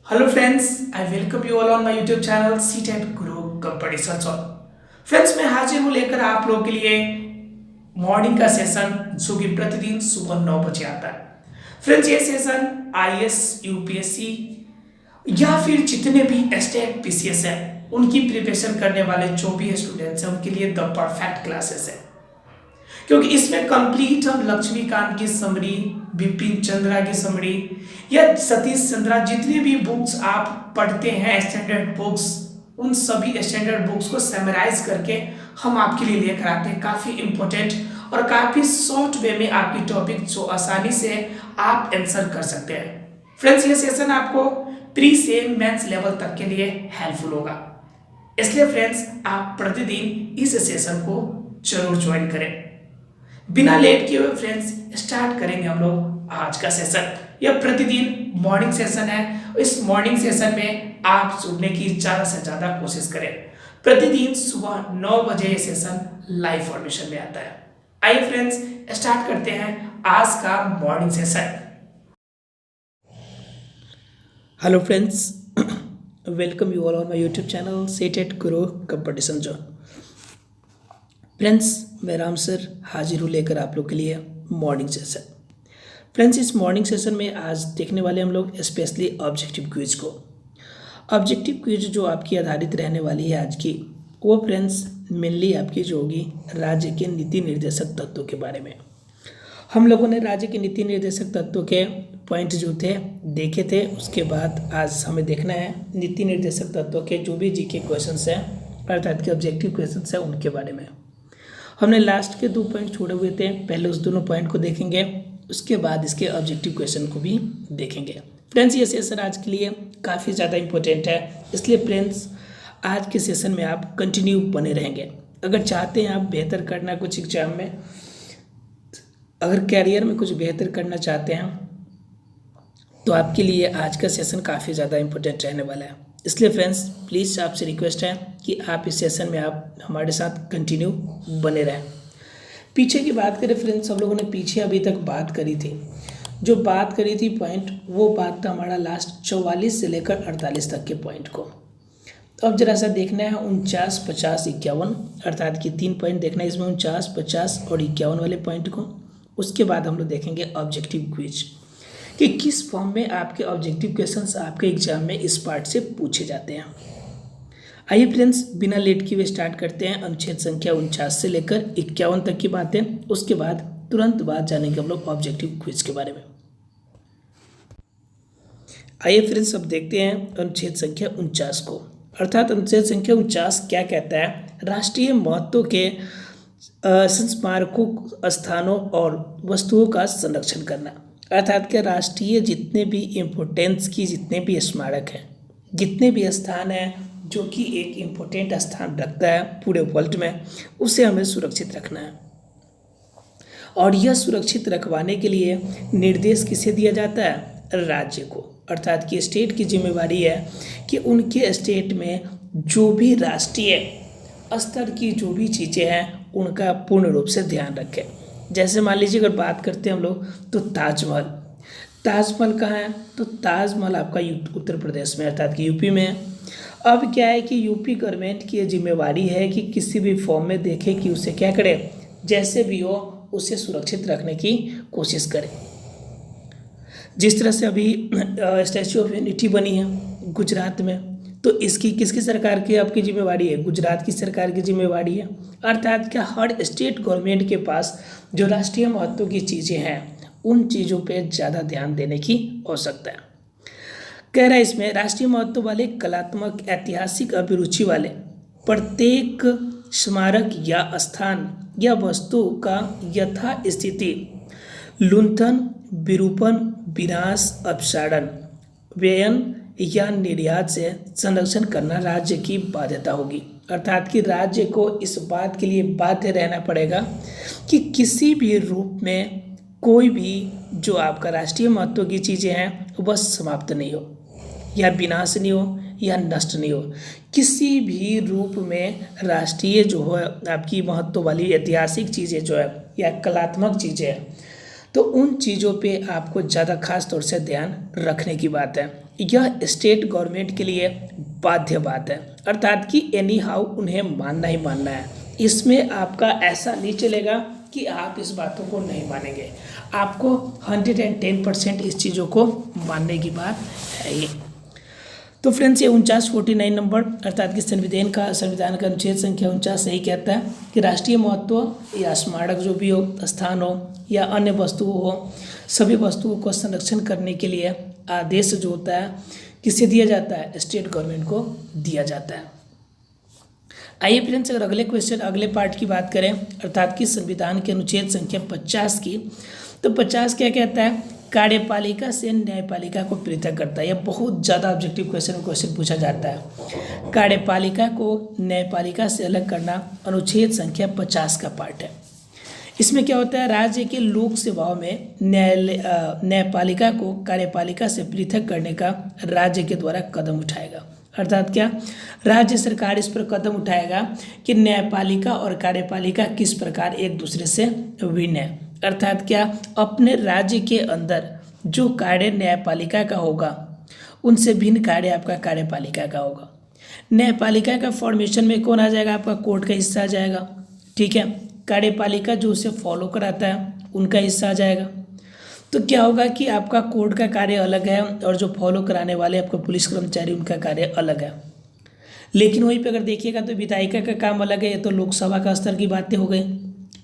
Hello friends, I welcome you all on my YouTube channel C Type Guru Competition Zone। Friends मैं हाजिर हूँ लेकर आप लोगों के लिए मॉर्निंग का सेशन जो कि प्रतिदिन सुबह 9 बजे आता है। फ्रेंड्स ये सेशन आईएएस यूपीएससी या फिर जितने भी स्टेट पीसीएस हैं उनकी प्रिपरेशन करने वाले जो भी स्टूडेंट्स हैं उनके लिए द परफेक्ट क्लासेस है, क्योंकि इसमें कंप्लीट हम लक्ष्मीकांत की समरी, बिपिन चंद्रा की समरी या सतीश चंद्रा जितनी भी बुक्स आप पढ़ते हैं स्टैंडर्ड बुक्स, उन सभी स्टैंडर्ड बुक्स को समराइज करके हम आपके लिए लेकर आते हैं। काफ़ी इंपॉर्टेंट और काफ़ी शॉर्ट वे में आपकी टॉपिक जो आसानी से आप आंसर कर सकते हैं। फ्रेंड्स ये सेशन आपको प्री से मेंस लेवल तक के लिए हेल्पफुल होगा, इसलिए फ्रेंड्स आप प्रतिदिन इस सेशन को जरूर ज्वाइन करें। बिना लेट किए हुए फ्रेंड्स स्टार्ट करेंगे हम लोग आज का सेशन। यह प्रतिदिन मॉर्निंग सेशन है। इस मॉर्निंग सेशन में आप सुनने की ज़्यादा से ज़्यादा कोशिश करें। प्रतिदिन सुबह 9 बजे ये सेशन लाइव फॉर्मेशन में आता है। आइए फ्रेंड्स स्टार्ट करते हैं आज का morning session. Hello friends, welcome you all on my YouTube channel settled Guru competition zone. Friends मैं राम सर हाजिर हूँ लेकर आप लोग के लिए मॉर्निंग सेशन। फ्रेंड्स इस मॉर्निंग सेशन में आज देखने वाले हम लोग स्पेशली ऑब्जेक्टिव क्विज को। ऑब्जेक्टिव क्विज जो आपकी आधारित रहने वाली है आज की, वो फ्रेंड्स मेनली आपकी जो होगी राज्य के नीति निर्देशक तत्वों के बारे में। हम लोगों ने राज्य के नीति निर्देशक तत्वों के पॉइंट जो थे देखे थे, उसके बाद आज हमें देखना है नीति निर्देशक तत्वों के जो भी जीके क्वेश्चंस हैं अर्थात के ऑब्जेक्टिव क्वेश्चंस हैं उनके बारे में। हमने लास्ट के 2 पॉइंट छोड़े हुए थे, पहले उस दोनों पॉइंट को देखेंगे, उसके बाद इसके ऑब्जेक्टिव क्वेश्चन को भी देखेंगे। फ्रेंड्स ये सेशन आज के लिए काफ़ी ज़्यादा इंपॉर्टेंट है, इसलिए फ्रेंड्स आज के सेशन में आप कंटिन्यू बने रहेंगे। अगर चाहते हैं आप बेहतर करना कुछ एग्जाम में, अगर कैरियर में कुछ बेहतर करना चाहते हैं तो आपके लिए आज का सेशन काफ़ी ज़्यादा इंपॉर्टेंट रहने वाला है। इसलिए फ्रेंड्स प्लीज़ आपसे रिक्वेस्ट है कि आप इस सेशन में आप हमारे साथ कंटिन्यू बने रहें। पीछे की बात करें फ्रेंड्स, हम लोगों ने पीछे अभी तक बात करी थी, जो बात करी थी पॉइंट, वो बात था हमारा लास्ट 44 से लेकर 48 तक के पॉइंट को। तो अब जरा सा देखना है 49, 50, 51 अर्थात कि 3 पॉइंट देखना है इसमें, 49, 50 और 51 वाले पॉइंट को। उसके बाद हम लोग देखेंगे ऑब्जेक्टिव क्विज कि किस फॉर्म में आपके ऑब्जेक्टिव क्वेश्चंस आपके एग्जाम में इस पार्ट से पूछे जाते हैं। आइए फ्रेंड्स बिना लेट किए स्टार्ट करते हैं अनुच्छेद संख्या 49 से लेकर 51 तक की बातें। उसके बाद तुरंत बाद जानेंगे हम लोग ऑब्जेक्टिव क्विज के बारे में। आइए फ्रेंड्स अब देखते हैं अनुच्छेद संख्या 49 को। अर्थात अनुच्छेद संख्या 49 क्या कहता है? राष्ट्रीय महत्व के संस्मारकों, स्थानों और वस्तुओं का संरक्षण करना। अर्थात के राष्ट्रीय जितने भी इम्पोर्टेंस की जितने भी स्मारक हैं, जितने भी स्थान हैं जो कि एक इम्पोर्टेंट स्थान रखता है पूरे वर्ल्ड में, उसे हमें सुरक्षित रखना है। और यह सुरक्षित रखवाने के लिए निर्देश किसे दिया जाता है? राज्य को। अर्थात कि स्टेट की जिम्मेवारी है कि उनके स्टेट में जो भी राष्ट्रीय स्तर की जो भी चीज़ें हैं उनका पूर्ण रूप से ध्यान रखें। जैसे मान लीजिए अगर बात करते हैं हम लोग तो ताजमहल। ताजमहल कहाँ है? तो ताजमहल आपका उत्तर प्रदेश में अर्थात कि यूपी में है। अब क्या है कि यूपी गवर्नमेंट की जिम्मेवारी है कि किसी भी फॉर्म में देखे कि उसे क्या करे, जैसे भी हो उसे सुरक्षित रखने की कोशिश करे। जिस तरह से अभी स्टैच्यू ऑफ यूनिटी बनी है गुजरात में, तो इसकी किसकी सरकार की आपकी जिम्मेवारी है? गुजरात की सरकार की जिम्मेवारी है। अर्थात क्या हर स्टेट गवर्नमेंट के पास जो राष्ट्रीय महत्व की चीज़ें हैं उन चीज़ों पे ज़्यादा ध्यान देने की आवश्यकता है। कह रहा है इसमें राष्ट्रीय महत्व वाले कलात्मक, ऐतिहासिक अभिरुचि वाले प्रत्येक स्मारक या स्थान या वस्तु का यथा स्थिति लुंठन, विरूपण, विनाश, अपसारण, व्ययन या निर्यात से संरक्षण करना राज्य की बाध्यता होगी। अर्थात कि राज्य को इस बात के लिए बाध्य रहना पड़ेगा कि किसी भी रूप में कोई भी जो आपका राष्ट्रीय महत्व की चीज़ें हैं वह समाप्त नहीं हो या विनाश नहीं हो या नष्ट नहीं हो। किसी भी रूप में राष्ट्रीय जो है आपकी महत्व वाली ऐतिहासिक चीज़ें जो है या कलात्मक चीज़ें हैं, तो उन चीज़ों पे आपको ज़्यादा खास तौर से ध्यान रखने की बात है। यह स्टेट गवर्नमेंट के लिए बाध्य बात है, अर्थात कि एनी हाउ उन्हें मानना ही मानना है। इसमें आपका ऐसा नहीं चलेगा कि आप इस बातों को नहीं मानेंगे, आपको 110% इस चीज़ों को मानने की बात है ये। तो फ्रेंड्स, ये 49 नंबर अर्थात कि संविधान का अनुच्छेद संख्या 49 सही कहता है कि राष्ट्रीय महत्व या स्मारक जो भी हो, स्थान हो या अन्य वस्तुओं हो, सभी वस्तुओं को संरक्षण करने के लिए आदेश जो होता है किसे दिया जाता है, स्टेट गवर्नमेंट को दिया जाता है। आइए फ्रेंड्स, अगर अगले क्वेश्चन अगले पार्ट की बात करें अर्थात कि संविधान के अनुच्छेद संख्या 50 की, तो 50 क्या कहता है, कार्यपालिका से न्यायपालिका को पृथक करता है। यह बहुत ज़्यादा ऑब्जेक्टिव क्वेश्चन पूछा जाता है। कार्यपालिका को न्यायपालिका से अलग करना अनुच्छेद संख्या 50 का पार्ट है। इसमें क्या होता है, राज्य के लोक सेवाओं में न्यायपालिका को कार्यपालिका से पृथक करने का राज्य के द्वारा कदम उठाएगा। अर्थात क्या, राज्य सरकार इस पर कदम उठाएगा कि न्यायपालिका और कार्यपालिका किस प्रकार एक दूसरे से भिन्न है। अर्थात क्या, अपने राज्य के अंदर जो कार्य न्यायपालिका का होगा उनसे भिन्न कार्य आपका कार्यपालिका का होगा। न्यायपालिका का फॉर्मेशन में कौन आ जाएगा, आपका कोर्ट का हिस्सा आ जाएगा, ठीक है। कार्यपालिका जो उसे फॉलो कराता है उनका हिस्सा आ जाएगा। तो क्या होगा कि आपका कोर्ट का कार्य अलग है और जो फॉलो कराने वाले आपका पुलिस कर्मचारी उनका कार्य अलग है। लेकिन वहीं पे अगर देखिएगा तो विधायिका का काम अलग है, ये तो लोकसभा का स्तर की बातें हो गई।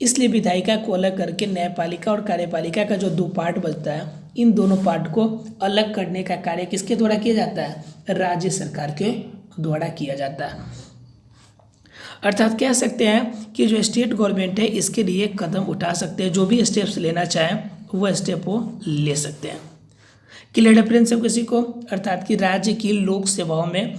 इसलिए विधायिका को अलग करके न्यायपालिका और कार्यपालिका का जो दो पार्ट बचता है, इन दोनों पार्ट को अलग करने का कार्य किसके द्वारा किया जाता है, राज्य सरकार के द्वारा किया जाता है। अर्थात कह सकते हैं कि जो स्टेट गवर्नमेंट है इसके लिए कदम उठा सकते हैं, जो भी स्टेप्स लेना चाहें वो स्टेप वो ले सकते हैं। क्लियर है फ्रेंड्स सब किसी को। अर्थात कि राज्य की लोक सेवाओं में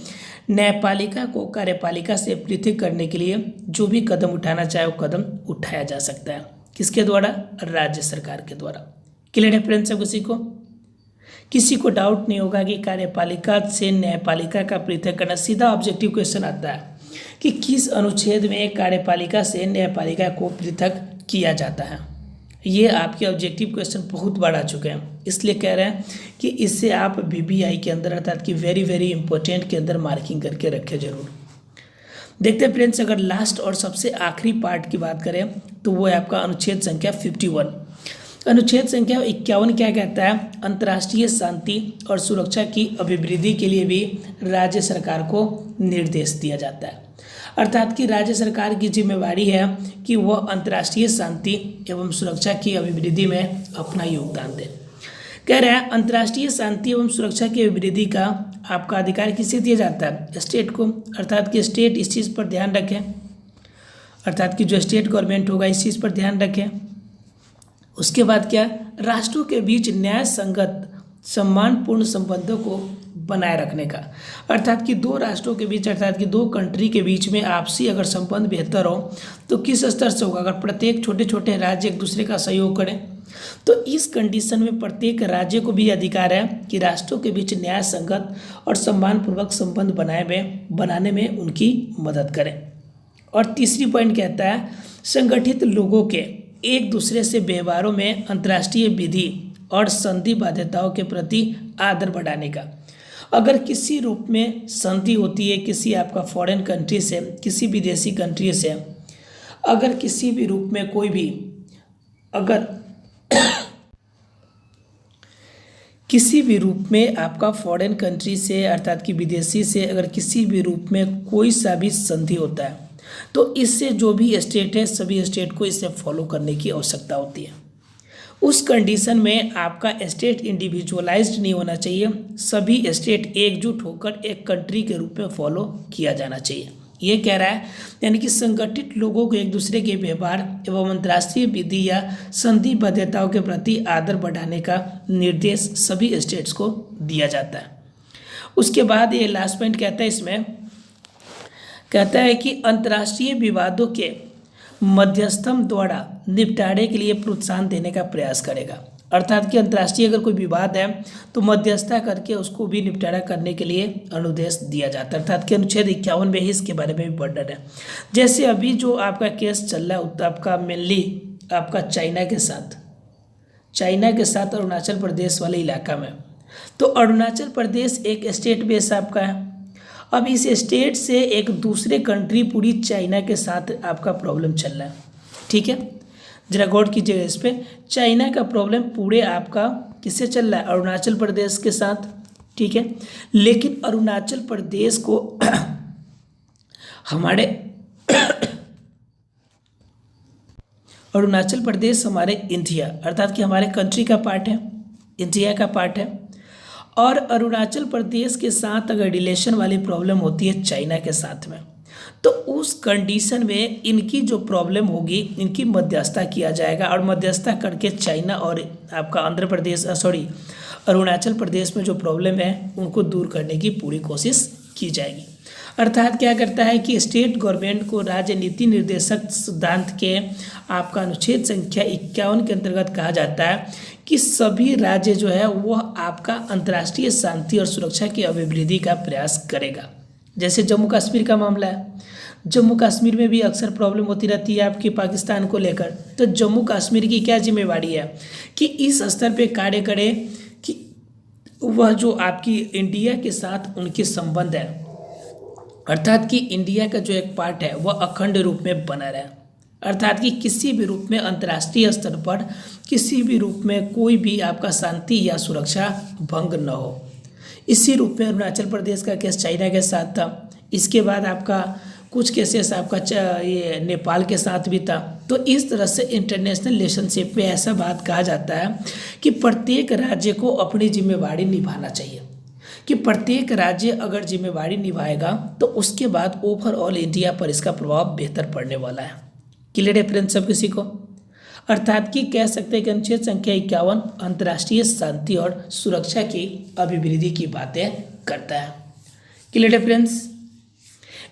न्यायपालिका को कार्यपालिका से पृथक करने के लिए जो भी कदम उठाना चाहे वो कदम उठाया जा सकता है, किसके द्वारा, राज्य सरकार के द्वारा। क्लियर है फ्रेंड्स सब किसी को डाउट नहीं होगा कि कार्यपालिका से न्यायपालिका का पृथक करना, सीधा ऑब्जेक्टिव क्वेश्चन आता है कि किस अनुच्छेद में कार्यपालिका से न्यायपालिका को पृथक किया जाता है। ये आपके ऑब्जेक्टिव क्वेश्चन बहुत बार आ चुके हैं, इसलिए कह रहे हैं कि इससे आप VBI के अंदर अर्थात कि वेरी इंपॉर्टेंट के अंदर मार्किंग करके रखें जरूर। देखते हैं फ्रेंड्स, अगर लास्ट और सबसे आखिरी पार्ट की बात करें तो वो है आपका अनुच्छेद संख्या 51। अनुच्छेद संख्या 51 क्या कहता है, अंतर्राष्ट्रीय शांति और सुरक्षा की अभिवृद्धि के लिए भी राज्य सरकार को निर्देश दिया जाता है। अर्थात कि राज्य सरकार की जिम्मेवारी है कि वह अंतर्राष्ट्रीय शांति एवं सुरक्षा की अभिवृद्धि में अपना योगदान दे। कह रहा है अंतर्राष्ट्रीय शांति एवं सुरक्षा की अभिवृद्धि का आपका अधिकार किसे दिया जाता है, स्टेट को। अर्थात कि स्टेट इस चीज़ पर ध्यान रखें, अर्थात कि जो स्टेट गवर्नमेंट होगा इस चीज़ पर ध्यान रखें। उसके बाद क्या, राष्ट्रों के बीच न्याय संगत सम्मानपूर्ण संबंधों को बनाए रखने का। अर्थात कि दो राष्ट्रों के बीच अर्थात कि दो कंट्री के बीच में आपसी अगर संबंध बेहतर हो तो किस स्तर से होगा, अगर प्रत्येक छोटे छोटे राज्य एक दूसरे का सहयोग करें तो इस कंडीशन में प्रत्येक राज्य को भी अधिकार है कि राष्ट्रों के बीच न्याय संगत और सम्मानपूर्वक संबंध बनाने में उनकी मदद करें। और तीसरी पॉइंट कहता है संगठित लोगों के एक दूसरे से व्यवहारों में अंतर्राष्ट्रीय विधि और संधि बाध्यताओं के प्रति आदर बढ़ाने का। अगर किसी रूप में संधि होती है किसी आपका फॉरेन कंट्री से, किसी विदेशी कंट्री से, अगर किसी भी रूप में कोई भी अगर किसी भी रूप में आपका फॉरेन कंट्री से अर्थात कि विदेशी से अगर किसी भी रूप में कोई सा भी संधि होता है तो इससे जो भी स्टेट है सभी स्टेट को इसे फॉलो करने की आवश्यकता होती है। उस कंडीशन में आपका स्टेट इंडिविजुअलाइज्ड नहीं होना चाहिए, सभी स्टेट एकजुट होकर एक कंट्री के रूप में फॉलो किया जाना चाहिए। ये कह रहा है यानी कि संगठित लोगों को एक दूसरे के व्यवहार एवं अंतर्राष्ट्रीय विधि या संधि बाध्यताओं के प्रति आदर बढ़ाने का निर्देश सभी स्टेट्स को दिया जाता है। उसके बाद ये लास्ट पॉइंट कहता है, इसमें कहता है कि अंतर्राष्ट्रीय विवादों के मध्यस्थम द्वारा निपटारे के लिए प्रोत्साहन देने का प्रयास करेगा। अर्थात कि अंतर्राष्ट्रीय अगर कोई विवाद है तो मध्यस्थता करके उसको भी निपटारा करने के लिए अनुदेश दिया जाता है। अर्थात कि अनुच्छेद 51 में ही इसके बारे में भी वर्णन है। जैसे अभी जो आपका केस चल रहा है आपका मेनली आपका चाइना के साथ अरुणाचल प्रदेश वाले इलाका में तो अरुणाचल प्रदेश एक स्टेट बेस आपका है। अब इस स्टेट से एक दूसरे कंट्री पूरी चाइना के साथ आपका प्रॉब्लम चल रहा है, ठीक है। जरा गौर कीजिएगा इस पे, चाइना का प्रॉब्लम पूरे आपका किससे चल रहा है, अरुणाचल प्रदेश के साथ, ठीक है। लेकिन अरुणाचल प्रदेश को हमारे अरुणाचल प्रदेश हमारे इंडिया अर्थात कि हमारे कंट्री का पार्ट है, इंडिया का पार्ट है। और अरुणाचल प्रदेश के साथ अगर रिलेशन वाली प्रॉब्लम होती है चाइना के साथ में, तो उस कंडीशन में इनकी जो प्रॉब्लम होगी इनकी मध्यस्थता किया जाएगा और मध्यस्थता करके चाइना और आपका आंध्र प्रदेश अरुणाचल प्रदेश में जो प्रॉब्लम है उनको दूर करने की पूरी कोशिश की जाएगी। अर्थात क्या करता है कि स्टेट गवर्नमेंट को राज्य नीति निर्देशक सिद्धांत के आपका अनुच्छेद संख्या 51 के अंतर्गत कहा जाता है कि सभी राज्य जो है वह आपका अंतर्राष्ट्रीय शांति और सुरक्षा की अभिवृद्धि का प्रयास करेगा। जैसे जम्मू कश्मीर का मामला है, जम्मू कश्मीर में भी अक्सर प्रॉब्लम होती रहती है आपकी पाकिस्तान को लेकर। तो जम्मू कश्मीर की क्या जिम्मेवारी है कि इस स्तर पे कार्य करे कि वह जो आपकी इंडिया के साथ उनके संबंध है, अर्थात कि इंडिया का जो एक पार्ट है वह अखंड रूप में बना रहे, अर्थात कि किसी भी रूप में अंतर्राष्ट्रीय स्तर पर किसी भी रूप में कोई भी आपका शांति या सुरक्षा भंग न हो। इसी रूप में अरुणाचल प्रदेश का केस चाइना के साथ था। इसके बाद आपका कुछ केसेस आपका ये नेपाल के साथ भी था। तो इस तरह से इंटरनेशनल रिलेशनशिप में ऐसा बात कहा जाता है कि प्रत्येक राज्य को अपनी जिम्मेवारी निभाना चाहिए, कि प्रत्येक राज्य अगर जिम्मेवारी निभाएगा तो उसके बाद ओवरऑल इंडिया पर इसका प्रभाव बेहतर पड़ने वाला है। क्लियर है फ्रेंड्स सब किसी को? अर्थात कि कह सकते हैं कि अनुच्छेद संख्या 51 अंतर्राष्ट्रीय शांति और सुरक्षा की अभिवृद्धि की बातें करता है। क्लियर है फ्रेंड्स?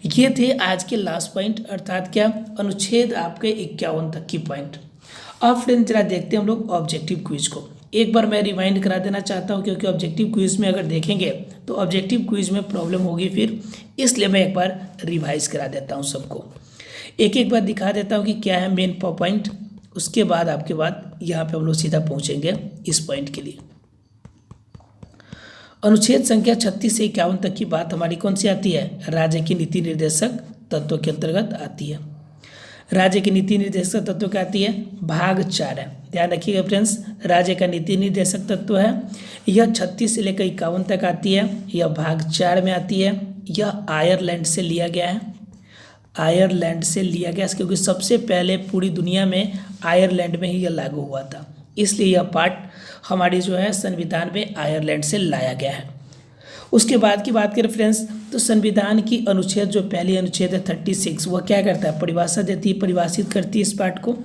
ये थे आज के लास्ट पॉइंट, अर्थात क्या, अनुच्छेद आपके 51 तक की पॉइंट। अब फ्रेंड्स जरा देखते हैं हम लोग ऑब्जेक्टिव क्विज को। एक बार मैं रिमाइंड करा देना चाहता हूँ क्योंकि ऑब्जेक्टिव क्विज में अगर देखेंगे तो ऑब्जेक्टिव क्विज में प्रॉब्लम होगी फिर, इसलिए मैं एक बार रिवाइज करा देता हूँ सबको। एक बार दिखा देता हूँ कि क्या है मेन पॉइंट, उसके बाद आपके बाद यहाँ पे हम लोग सीधा पहुँचेंगे इस पॉइंट के लिए। अनुच्छेद संख्या 36 से 51 तक की बात हमारी कौन सी आती है, राज्य की नीति निर्देशक तत्वों के अंतर्गत आती है। राज्य की नीति निर्देशक तत्व क्या आती है, भाग 4 है। ध्यान रखिएगा फ्रेंड्स, राज्य का नीति निर्देशक तत्व है, यह 36 से लेकर 51 तक आती है, यह भाग 4 में आती है। यह आयरलैंड से लिया गया है, आयरलैंड से लिया गया क्योंकि सबसे पहले पूरी दुनिया में आयरलैंड में ही यह लागू हुआ था, इसलिए यह पार्ट हमारी जो है संविधान में आयरलैंड से लाया गया है। उसके बाद की बात करें फ्रेंड्स तो संविधान की अनुच्छेद जो पहली अनुच्छेद है 36, वह क्या करता है, परिभाषा देती है, परिभाषित करती है इस पार्ट को।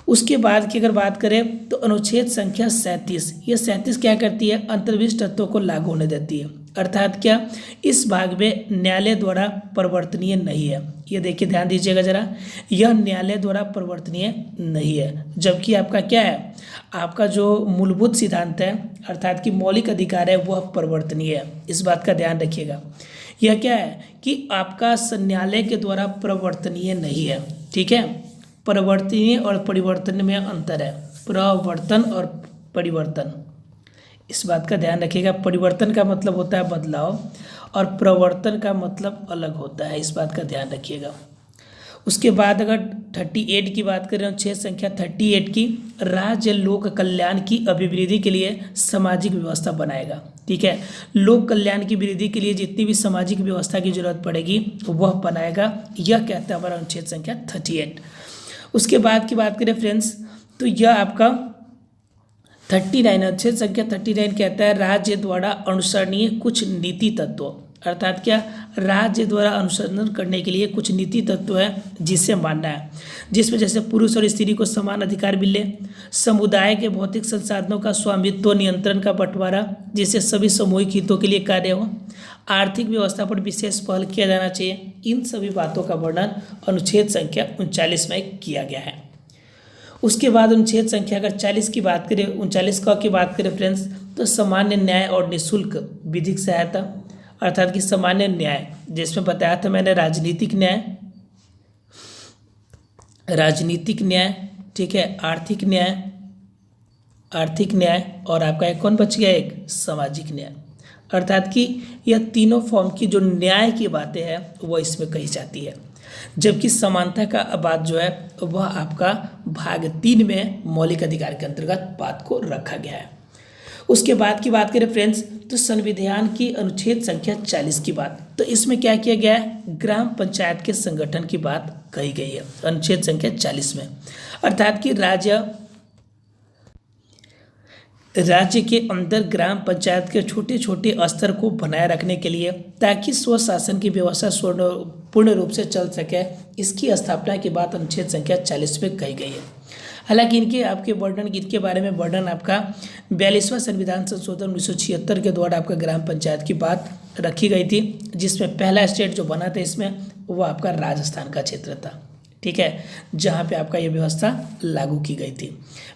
उसके बाद की अगर बात करें तो अनुच्छेद संख्या 37, यह 37 क्या करती है, अंतर्विष्ट तत्वों को लागू होने देती है। अर्थात क्या, इस भाग में न्यायालय द्वारा परिवर्तनीय नहीं है। ये देखिए ध्यान दीजिएगा जरा, यह न्यायालय द्वारा परिवर्तनीय नहीं है, जबकि आपका क्या है, आपका जो मूलभूत सिद्धांत है अर्थात कि मौलिक अधिकार है वह परिवर्तनीय है। इस बात का ध्यान रखिएगा। यह क्या है कि आपका न्यायालय के द्वारा परिवर्तनीय नहीं है, ठीक है। परिवर्तनीय और परिवर्तन में अंतर है, प्रवर्तन और परिवर्तन, इस बात का ध्यान रखिएगा। परिवर्तन का मतलब होता है बदलाव और प्रवर्तन का मतलब अलग होता है, इस बात का ध्यान रखिएगा। उसके बाद अगर 38 की बात करें, अनुच्छेद संख्या 38 की, राज्य लोक कल्याण की अभिवृद्धि के लिए सामाजिक व्यवस्था बनाएगा, ठीक है। लोक कल्याण की वृद्धि के लिए जितनी भी सामाजिक व्यवस्था की जरूरत पड़ेगी वह बनाएगा, यह कहता है हमारा अनुच्छेद संख्या 38। उसके बाद की बात करें फ्रेंड्स तो यह आपका 39 अनुच्छेद संख्या 39 कहता है राज्य द्वारा अनुसरणीय कुछ नीति तत्व, अर्थात क्या, राज्य द्वारा अनुसरण करने के लिए कुछ नीति तत्व है जिसे मानना है, जिसमें जैसे पुरुष और स्त्री को समान अधिकार मिले, समुदाय के भौतिक संसाधनों का स्वामित्व नियंत्रण का बंटवारा जिससे सभी सामूहिक हितों के लिए कार्य हो, आर्थिक व्यवस्था पर विशेष पहल किया जाना चाहिए। इन सभी बातों का वर्णन अनुच्छेद संख्या 39 में किया गया है। उसके बाद अनुच्छेद संख्या अगर 40 की बात करें, 39 का की बात करें फ्रेंड्स तो सामान्य न्याय और निःशुल्क विधिक सहायता, अर्थात कि सामान्य न्याय जिसमें बताया था मैंने राजनीतिक न्याय, ठीक है, आर्थिक न्याय, आर्थिक न्याय और आपका एक कौन बच गया, एक सामाजिक न्याय। अर्थात कि यह तीनों फॉर्म की जो न्याय की बातें हैं वो इसमें कही जाती है, जबकि समानता का बात जो है वह आपका भाग 3 में मौलिक अधिकार के अंतर्गत बात को रखा गया है। उसके बाद की बात करें फ्रेंड्स, तो संविधान की अनुच्छेद संख्या 40 की बात, तो इसमें क्या किया गया है, ग्राम पंचायत के संगठन की बात कही गई है अनुच्छेद संख्या 40 में। अर्थात कि राज्य के अंदर ग्राम पंचायत के छोटे छोटे स्तर को बनाए रखने के लिए, ताकि स्वशासन की व्यवस्था पूर्ण रूप से चल सके, इसकी स्थापना की बात अनुच्छेद संख्या 40 में कही गई है। हालांकि इनके बारे में वर्णन आपका 42वां संविधान संशोधन 1976 के द्वारा आपका ग्राम पंचायत की बात रखी गई थी, जिसमें पहला स्टेट जो बना था इसमें वो आपका राजस्थान का क्षेत्र था, ठीक है, जहाँ पे आपका ये व्यवस्था लागू की गई थी।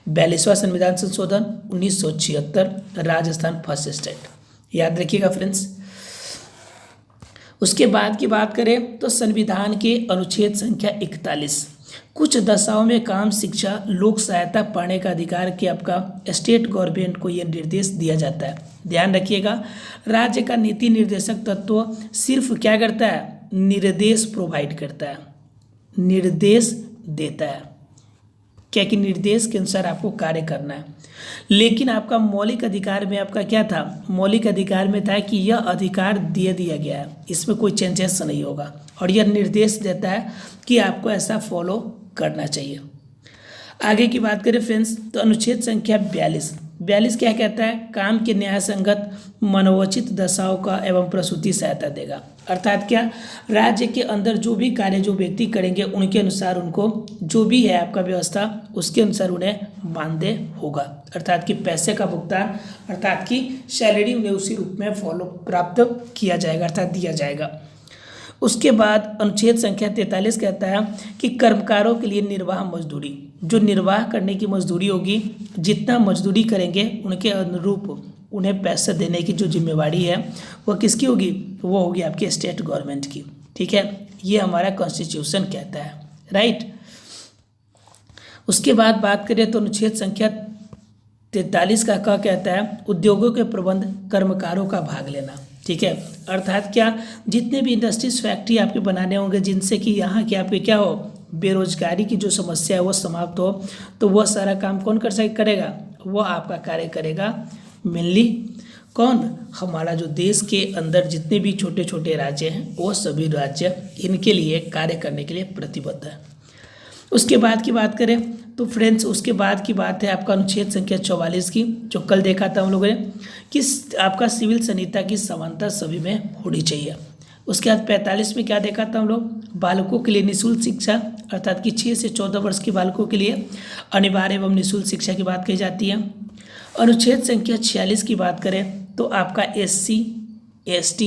42वां संविधान संशोधन 1976, राजस्थान फर्स्ट स्टेट, याद रखिएगा फ्रेंड्स। उसके बाद की बात करें तो संविधान के अनुच्छेद संख्या 41, कुछ दशाओं में काम, शिक्षा, लोक सहायता पाने का अधिकार के आपका स्टेट गवर्नमेंट को यह निर्देश दिया जाता है। ध्यान रखिएगा, राज्य का नीति निर्देशक तत्व सिर्फ क्या करता है, निर्देश प्रोवाइड करता है, निर्देश देता है, क्या कि निर्देश के अनुसार आपको कार्य करना है। लेकिन आपका मौलिक अधिकार में आपका क्या था, मौलिक अधिकार में था कि यह अधिकार दे दिया गया है, इसमें कोई चेंजेस नहीं होगा, और यह निर्देश देता है कि आपको ऐसा फॉलो करना चाहिए। आगे की बात करें फ्रेंड्स, तो अनुच्छेद संख्या 42 क्या कहता है, काम के न्याय संगत मनोचित दशाओं का एवं प्रसूति सहायता देगा। अर्थात क्या, राज्य के अंदर जो भी कार्य जो व्यक्ति करेंगे उनके अनुसार उनको जो भी है आपका व्यवस्था उसके अनुसार उन्हें मानदेय होगा। अर्थात कि पैसे का भुगतान, अर्थात कि सैलरी उन्हें उसी रूप में प्राप्त किया जाएगा, अर्थात दिया जाएगा। उसके बाद अनुच्छेद संख्या 43 कहता है कि कर्मकारों के लिए निर्वाह मजदूरी, जो निर्वाह करने की मजदूरी होगी, जितना मजदूरी करेंगे उनके अनुरूप उन्हें पैसा देने की जो जिम्मेवारी है वह किसकी होगी, वो होगी आपकी स्टेट गवर्नमेंट की, ठीक है, ये हमारा कॉन्स्टिट्यूशन कहता है, राइट। उसके बाद बात करें तो अनुच्छेद संख्या 43 का क्या कहता है, उद्योगों के प्रबंध, कर्मकारों का भाग लेना, ठीक है। अर्थात क्या, जितने भी इंडस्ट्रीज फैक्ट्री आपके बनाने होंगे जिनसे कि यहाँ के आपके क्या हो, बेरोजगारी की जो समस्या है वो समाप्त हो, तो वह सारा काम कौन करेगा, वो आपका कार्य करेगा मेनली कौन, हमारा जो देश के अंदर जितने भी छोटे छोटे राज्य हैं वो सभी राज्य इनके लिए कार्य करने के लिए प्रतिबद्ध है। उसके बाद की बात करें तो फ्रेंड्स, उसके बाद की बात है आपका अनुच्छेद संख्या 44 की, जो कल देखा था हम लोगों ने कि आपका सिविल संहिता की समानता सभी में होनी चाहिए। उसके बाद 45 में क्या देखा था हम लोग, बालकों के लिए निःशुल्क शिक्षा, अर्थात कि 6 से 14 वर्ष के बालकों के लिए अनिवार्य एवं निःशुल्क शिक्षा की बात कही जाती है। अनुच्छेद संख्या 46 की बात करें तो आपका SC, ST,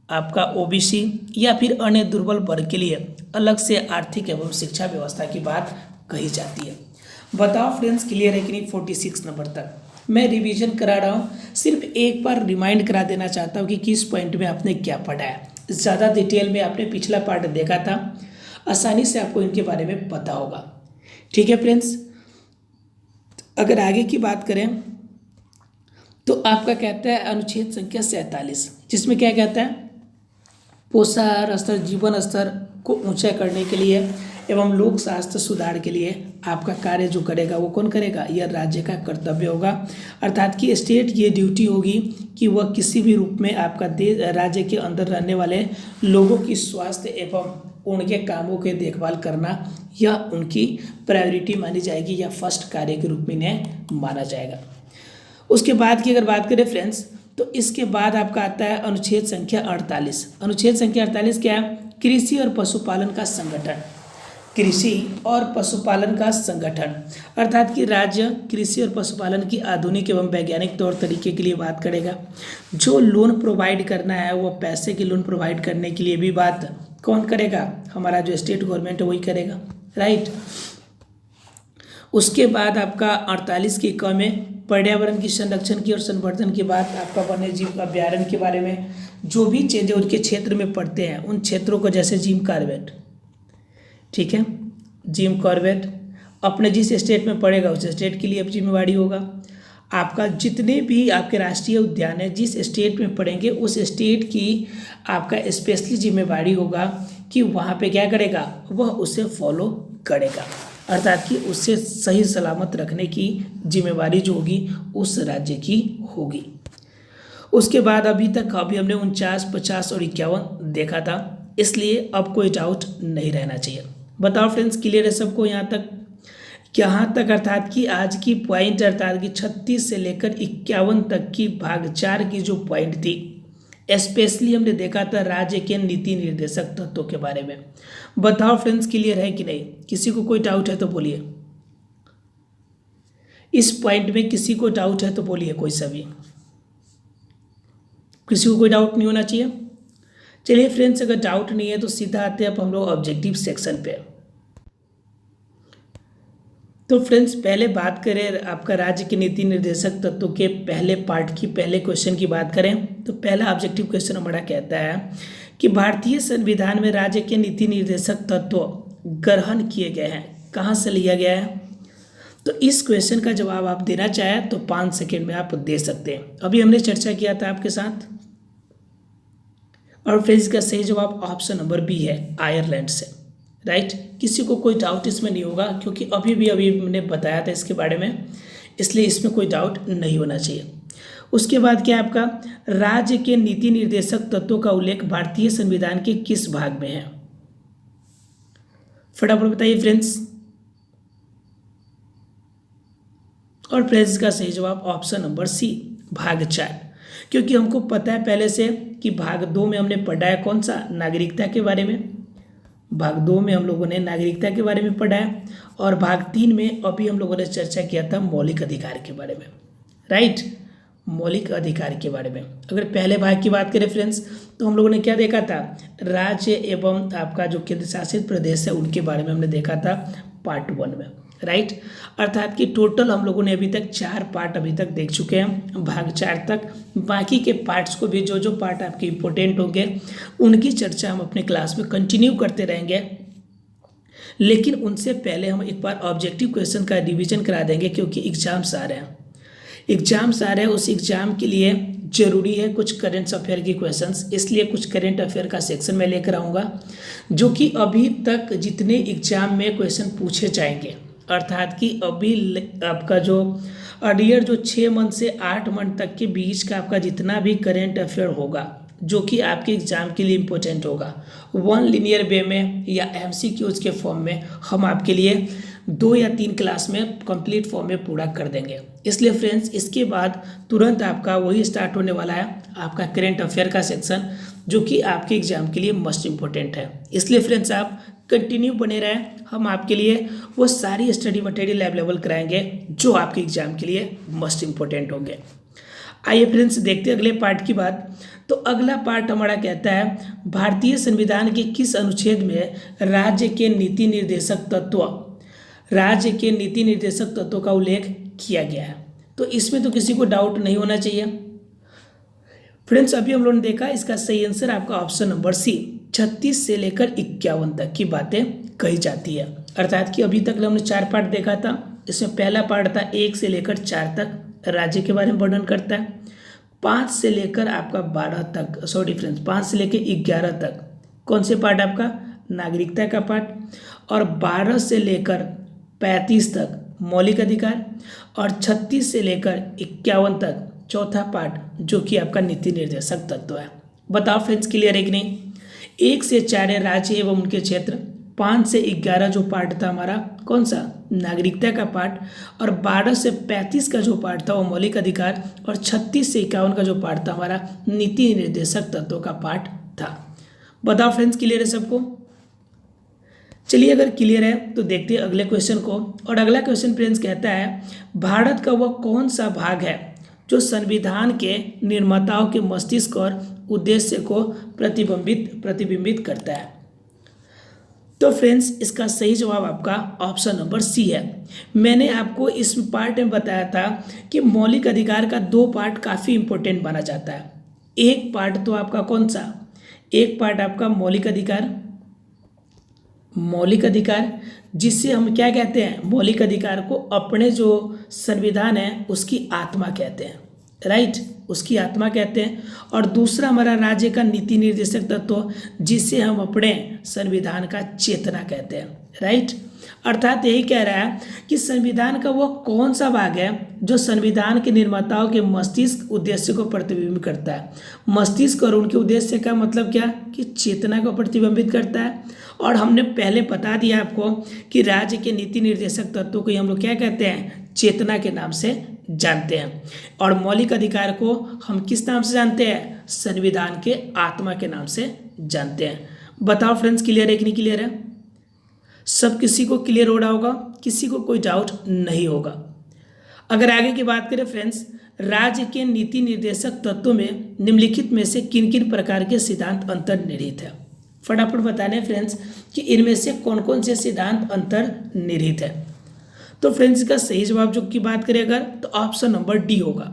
आपका OBC या फिर अन्य दुर्बल वर्ग के लिए अलग से आर्थिक एवं शिक्षा व्यवस्था की बात कही जाती है। बताओ फ्रेंड्स, क्लियर है कि नहीं 46 नंबर तक? मैं रिवीजन करा रहा हूँ, सिर्फ एक बार रिमाइंड करा देना चाहता हूँ कि किस पॉइंट में आपने क्या पढ़ा है। ज़्यादा डिटेल में आपने पिछला पार्ट देखा था, आसानी से आपको इनके बारे में पता होगा, ठीक है फ्रेंड्स। अगर आगे की बात करें तो आपका कहता है अनुच्छेद संख्या 47, जिसमें क्या कहता है, पोषाहार स्तर, जीवन स्तर को ऊंचा करने के लिए एवं लोक स्वास्थ्य सुधार के लिए आपका कार्य जो करेगा वो कौन करेगा, यह राज्य का कर्तव्य होगा। अर्थात कि स्टेट ये ड्यूटी होगी कि वह किसी भी रूप में आपका राज्य के अंदर रहने वाले लोगों की स्वास्थ्य एवं उनके कामों के देखभाल करना यह उनकी प्रायोरिटी मानी जाएगी या फर्स्ट कार्य के रूप में इन्हें माना जाएगा। उसके बाद की अगर बात करें फ्रेंड्स, तो इसके बाद आपका आता है अनुच्छेद संख्या 48। अनुच्छेद संख्या 48 क्या है, कृषि और पशुपालन का संगठन, कृषि और पशुपालन का संगठन। अर्थात कि राज्य कृषि और पशुपालन की आधुनिक एवं वैज्ञानिक तौर तरीके के लिए बात करेगा। जो लोन प्रोवाइड करना है वो पैसे की लोन प्रोवाइड करने के लिए भी बात कौन करेगा, हमारा जो स्टेट गवर्नमेंट है वही करेगा, राइट। उसके बाद आपका 48 की क में पर्यावरण की संरक्षण की और संवर्धन की बात, आपका वन्य जीव अभ्यारण्य के बारे में जो भी चीज़ें उनके क्षेत्र में पड़ते हैं उन क्षेत्रों को, जैसे जिम कॉर्बेट, ठीक है, जिम कॉर्बेट अपने जिस स्टेट में पड़ेगा उस स्टेट के लिए अब जिम्मेवारी होगा। आपका जितने भी आपके राष्ट्रीय उद्यान है जिस स्टेट में पड़ेंगे उस स्टेट की आपका स्पेशली जिम्मेवारी होगा कि वहाँ पे क्या करेगा, वह उसे फॉलो करेगा, अर्थात कि उसे सही सलामत रखने की जिम्मेवारी जो होगी उस राज्य की होगी। उसके बाद अभी हमने 49, 50 और 51 देखा था, इसलिए अब कोई डाउट नहीं रहना चाहिए। बताओ फ्रेंड्स, क्लियर है सबको यहाँ तक? अर्थात कि आज की पॉइंट अर्थात कि 36 से लेकर 51 तक की भाग 4 की जो पॉइंट थी, स्पेशली हमने देखा था राज्य के नीति निर्देशक तत्वों के बारे में। बताओ फ्रेंड्स, क्लियर है कि नहीं? किसी को कोई डाउट है तो बोलिए। इस पॉइंट में किसी को डाउट है तो बोलिए, कोई सा भी। किसी को कोई डाउट नहीं होना चाहिए। चलिए फ्रेंड्स, अगर डाउट नहीं है तो सीधा आते हैं अब हम लोग ऑब्जेक्टिव सेक्शन पे। तो फ्रेंड्स, पहले बात करें आपका राज्य के नीति निर्देशक तत्वों के पहले पार्ट की, पहले क्वेश्चन की बात करें तो पहला ऑब्जेक्टिव क्वेश्चन हमारा कहता है कि भारतीय संविधान में राज्य के नीति निर्देशक तत्व ग्रहण किए गए हैं, कहाँ से लिया गया है? तो इस क्वेश्चन का जवाब आप देना चाहें तो 5 सेकेंड में आप दे सकते हैं। अभी हमने चर्चा किया था आपके साथ, और फ्रेंड्स का सही जवाब ऑप्शन नंबर बी है, आयरलैंड से। राइट, किसी को कोई डाउट इसमें नहीं होगा क्योंकि अभी मैंने बताया था इसके बारे में, इसलिए इसमें कोई डाउट नहीं होना चाहिए। उसके बाद क्या है आपका, राज्य के नीति निर्देशक तत्वों का उल्लेख भारतीय संविधान के किस भाग में है? फटाफट बताइए फ्रेंड्स। और फ्रेंड्स का सही जवाब ऑप्शन नंबर सी, भाग 4, क्योंकि हमको पता है पहले से कि भाग 2 में हमने पढ़ा है कौन सा, नागरिकता के बारे में। भाग 2 में हम लोगों ने नागरिकता के बारे में पढ़ा है, और भाग 3 में अभी हम लोगों ने चर्चा किया था मौलिक अधिकार के बारे में। राइट, मौलिक अधिकार के बारे में। अगर पहले भाग की बात करें फ्रेंड्स, तो हम लोगों ने क्या देखा था, राज्य एवं आपका जो केंद्र शासित प्रदेश है उनके बारे में हमने देखा था पार्ट 1 में। राइट, अर्थात कि टोटल हम लोगों ने अभी तक 4 पार्ट अभी तक देख चुके हैं, भाग 4 तक। बाकी के पार्ट्स को भी, जो पार्ट आपके इम्पोर्टेंट होंगे उनकी चर्चा हम अपने क्लास में कंटिन्यू करते रहेंगे, लेकिन उनसे पहले हम एक बार ऑब्जेक्टिव क्वेश्चन का रिवीजन करा देंगे, क्योंकि एग्जाम्स आ रहे हैं। उस एग्जाम के लिए जरूरी है कुछ करेंट अफेयर की क्वेश्चंस, इसलिए कुछ करेंट अफेयर का सेक्शन मैं लेकर आऊँगा, जो कि अभी तक जितने एग्जाम में क्वेश्चन पूछे जाएंगे, अर्थात कि अभी आपका जो अर्लियर जो 6 मंथ से 8 मंथ तक के बीच का आपका जितना भी करेंट अफेयर होगा जो कि आपके एग्जाम के लिए इम्पोर्टेंट होगा, 1 लीनियर वे में या MCQs के फॉर्म में हम आपके लिए 2 या 3 क्लास में कंप्लीट फॉर्म में पूरा कर देंगे। इसलिए फ्रेंड्स, इसके बाद तुरंत आपका वही स्टार्ट होने वाला है आपका करेंट अफेयर का सेक्शन, जो कि आपके एग्जाम के लिए मस्ट इम्पोर्टेंट है। इसलिए फ्रेंड्स, आप कंटिन्यू बने रहें, हम आपके लिए वो सारी स्टडी मटेरियल अवेलेबल कराएंगे जो आपके एग्जाम के लिए मस्ट इम्पोर्टेंट होंगे। आइए फ्रेंड्स, देखते हैं अगले पार्ट की बात। तो अगला पार्ट हमारा कहता है भारतीय संविधान के किस अनुच्छेद में राज्य के नीति निर्देशक तत्वों का उल्लेख किया गया है? तो इसमें तो किसी को डाउट नहीं होना चाहिए। फ्रेंड्स, अभी हम लोगों ने देखा इसका सही आंसर आपका ऑप्शन नंबर सी, 36 से लेकर 51 तक की बातें कही जाती है। अर्थात कि अभी तक हमने 4 पार्ट देखा था, इसमें पहला पार्ट था 1 से लेकर 4 तक राज्य के बारे में वर्णन करता है, 5 से लेकर आपका 12 तक, 5 से लेकर 11 तक कौन से पार्ट आपका, नागरिकता का पार्ट, और 12 से लेकर 35 तक मौलिक अधिकार, और 36 से लेकर 51 तक चौथा पार्ट जो कि आपका नीति निर्देशक तत्व है। बताओ फ्रेंड्स, क्लियर है कि नहीं? 1 से 4 है राज्य एवं उनके क्षेत्र, 5 से 11 जो पार्ट था हमारा कौन सा, नागरिकता का पार्ट, और 12 से 35 का जो पार्ट था वो मौलिक अधिकार, और 36 से 51 का जो पार्ट था हमारा नीति निर्देशक तत्वों का पार्ट था। बताओ फ्रेंड्स, क्लियर है सबको? चलिए, अगर क्लियर है तो देखते हैं अगले क्वेश्चन को। और अगला क्वेश्चन फ्रेंड्स कहता है भारत का वह कौन सा भाग है जो संविधान के निर्माताओं के मस्तिष्क और उद्देश्य को प्रतिबिंबित करता है? तो फ्रेंड्स, इसका सही जवाब आपका ऑप्शन नंबर सी है। मैंने आपको इस पार्ट में बताया था कि मौलिक अधिकार का 2 पार्ट काफ़ी इंपॉर्टेंट माना जाता है। एक पार्ट तो आपका कौन सा, एक पार्ट आपका मौलिक अधिकार, मौलिक अधिकार, जिससे हम क्या कहते हैं, मौलिक अधिकार को अपने जो संविधान है उसकी आत्मा कहते हैं, राइट, उसकी आत्मा कहते हैं। और दूसरा हमारा राज्य का नीति निर्देशक तत्व, जिसे हम अपने संविधान का चेतना कहते हैं, राइट। अर्थात यही कह रहा है कि संविधान का वो कौन सा भाग है जो संविधान के निर्माताओं के मस्तिष्क उद्देश्य को प्रतिबिंबित करता है। मस्तिष्क और उनके उद्देश्य का मतलब क्या, कि चेतना को प्रतिबिंबित करता है। और हमने पहले बता दिया आपको कि राज्य के नीति निर्देशक तत्वों को हम लोग क्या कहते हैं, चेतना के नाम से जानते हैं। और मौलिक अधिकार को हम किस नाम से जानते हैं, संविधान के आत्मा के नाम से जानते हैं। बताओ फ्रेंड्स, क्लियर है कि नहीं क्लियर है? सब किसी को क्लियर हो रहा होगा, किसी को कोई डाउट नहीं होगा। अगर आगे की बात करें फ्रेंड्स, राज्य के नीति निर्देशक तत्वों में निम्नलिखित में से किन किन प्रकार के सिद्धांत अंतर्निहित है। फटाफट बताने फ्रेंड्स कि इनमें से कौन कौन से सिद्धांत अंतर्निहित है। तो फ्रेंड्स इसका सही जवाब जो की बात करें अगर, तो ऑप्शन नंबर डी होगा,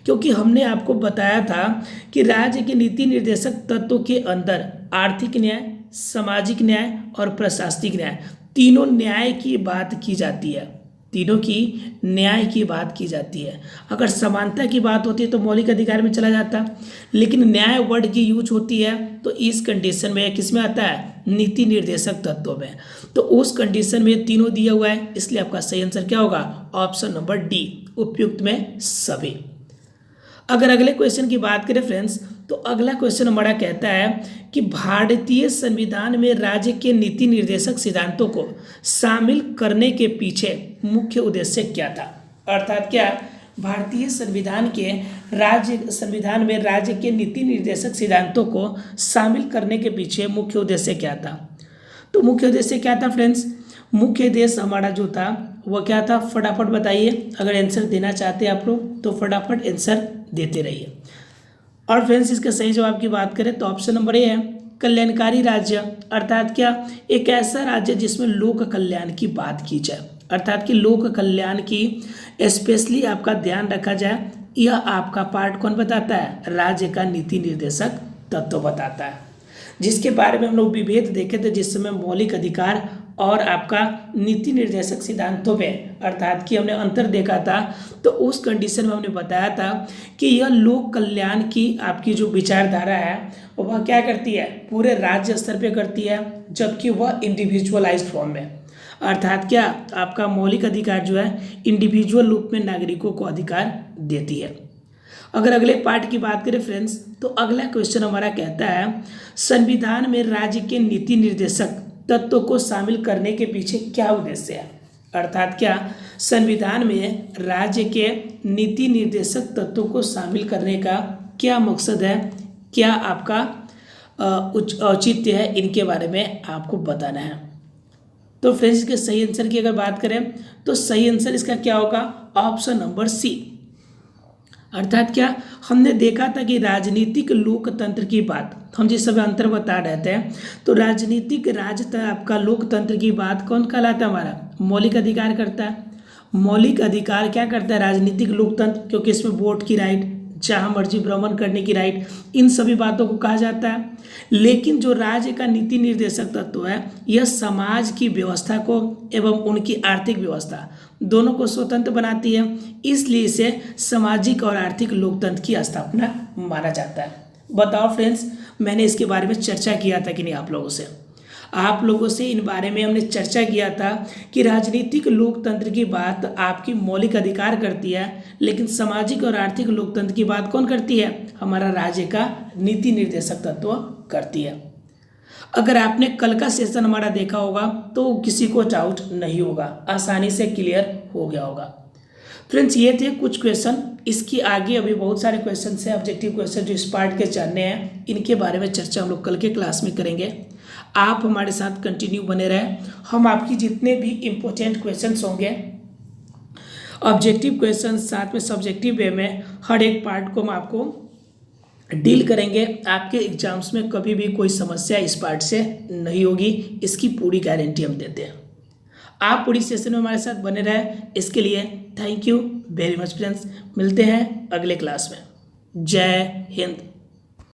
क्योंकि हमने आपको बताया था कि राज्य के नीति निर्देशक तत्वों के अंदर आर्थिक न्याय, सामाजिक न्याय और प्रशासनिक न्याय, तीनों न्याय की बात की जाती है, तीनों की न्याय की बात की जाती है। अगर समानता की बात होती है तो मौलिक अधिकार में चला जाता, लेकिन न्याय वर्ड की यूज होती है तो इस कंडीशन में किस में आता है, नीति निर्देशक तत्वों में। तो उस कंडीशन में तीनों दिया हुआ है, इसलिए आपका सही आंसर क्या होगा, ऑप्शन नंबर डी, उपयुक्त में सभी। अगर अगले क्वेश्चन की बात करें फ्रेंड्स, तो अगला क्वेश्चन हमारा कहता है कि भारतीय संविधान में राज्य के नीति निर्देशक सिद्धांतों को शामिल करने के पीछे मुख्य उद्देश्य क्या था। अर्थात क्या, भारतीय संविधान में राज्य के नीति निर्देशक सिद्धांतों को शामिल करने के पीछे मुख्य उद्देश्य क्या था। तो मुख्य उद्देश्य क्या था फ्रेंड्स, मुख्य उद्देश्य हमारा जो था वह क्या था, फटाफट बताइए। अगर आंसर देना चाहते हैं आप लोग तो फटाफट आंसर देते रहिए। और फ्रेंड्स इसके सही जवाब की बात करें तो ऑप्शन नंबर ए है, कल्याणकारी राज्य। अर्थात क्या, एक ऐसा राज्य जिसमें लोक कल्याण की बात की जाए, अर्थात कि लोक कल्याण की स्पेशली आपका ध्यान रखा जाए। यह आपका पार्ट कौन बताता है, राज्य का नीति निर्देशक तत्व बताता है, जिसके बारे में हम लोग विभेद देखे थे जिस समय मौलिक अधिकार और आपका नीति निर्देशक सिद्धांतों में, अर्थात कि हमने अंतर देखा था। तो उस कंडीशन में हमने बताया था कि यह लोक कल्याण की आपकी जो विचारधारा है वह क्या करती है, पूरे राज्य स्तर पे करती है, जबकि वह इंडिविजुअलाइज्ड फॉर्म में, अर्थात क्या, आपका मौलिक अधिकार जो है इंडिविजुअल रूप में नागरिकों को अधिकार देती है। अगर अगले पार्ट की बात करें फ्रेंड्स, तो अगला क्वेश्चन हमारा कहता है, संविधान में राज्य के नीति निर्देशक तत्वों को शामिल करने के पीछे क्या उद्देश्य है। अर्थात क्या, संविधान में राज्य के नीति निर्देशक तत्वों को शामिल करने का क्या मकसद है, क्या आपका औचित्य है, इनके बारे में आपको बताना है। तो फ्रेंड्स के सही आंसर की अगर बात करें तो सही आंसर इसका क्या होगा, ऑप्शन नंबर सी। अर्थात क्या, हमने देखा था कि राजनीतिक लोकतंत्र की बात हम जिस समय अंतर बता रहे थे, तो राजनीतिक आपका लोकतंत्र की बात कौन कहलाता है, हमारा मौलिक अधिकार करता है। मौलिक अधिकार क्या करता है, राजनीतिक लोकतंत्र, क्योंकि इसमें वोट की राइट, जहाँ मर्जी भ्रमण करने की राइट, इन सभी बातों को कहा जाता है। लेकिन जो राज्य का नीति निर्देशक तत्व है, यह समाज की व्यवस्था को एवं उनकी आर्थिक व्यवस्था दोनों को स्वतंत्र बनाती है, इसलिए इसे सामाजिक और आर्थिक लोकतंत्र की स्थापना माना जाता है। बताओ फ्रेंड्स, मैंने इसके बारे में चर्चा किया था कि नहीं आप लोगों से इन बारे में हमने चर्चा किया था कि राजनीतिक लोकतंत्र की बात आपकी मौलिक अधिकार करती है, लेकिन सामाजिक और आर्थिक लोकतंत्र की बात कौन करती है, हमारा राज्य का नीति निर्देशक तत्व करती है। अगर आपने कल का सेशन हमारा देखा होगा तो किसी को डाउट नहीं होगा, आसानी से क्लियर हो गया होगा। फ्रेंड्स ये थे कुछ क्वेश्चन, इसकी आगे अभी बहुत सारे क्वेश्चन हैं, ऑब्जेक्टिव क्वेश्चन जो इस पार्ट के जानने हैं, इनके बारे में चर्चा हम लोग कल के क्लास में करेंगे। आप हमारे साथ कंटिन्यू बने रहें, हम आपकी जितने भी इम्पोर्टेंट क्वेश्चंस होंगे, ऑब्जेक्टिव क्वेश्चन साथ में सब्जेक्टिव वे में, हर एक पार्ट को हम आपको डील करेंगे। आपके एग्जाम्स में कभी भी कोई समस्या इस पार्ट से नहीं होगी, इसकी पूरी गारंटी हम देते हैं। आप पूरी सेशन में हमारे साथ बने रहें, इसके लिए thank you very much friends. मिलते हैं अगले क्लास में। जय हिंद।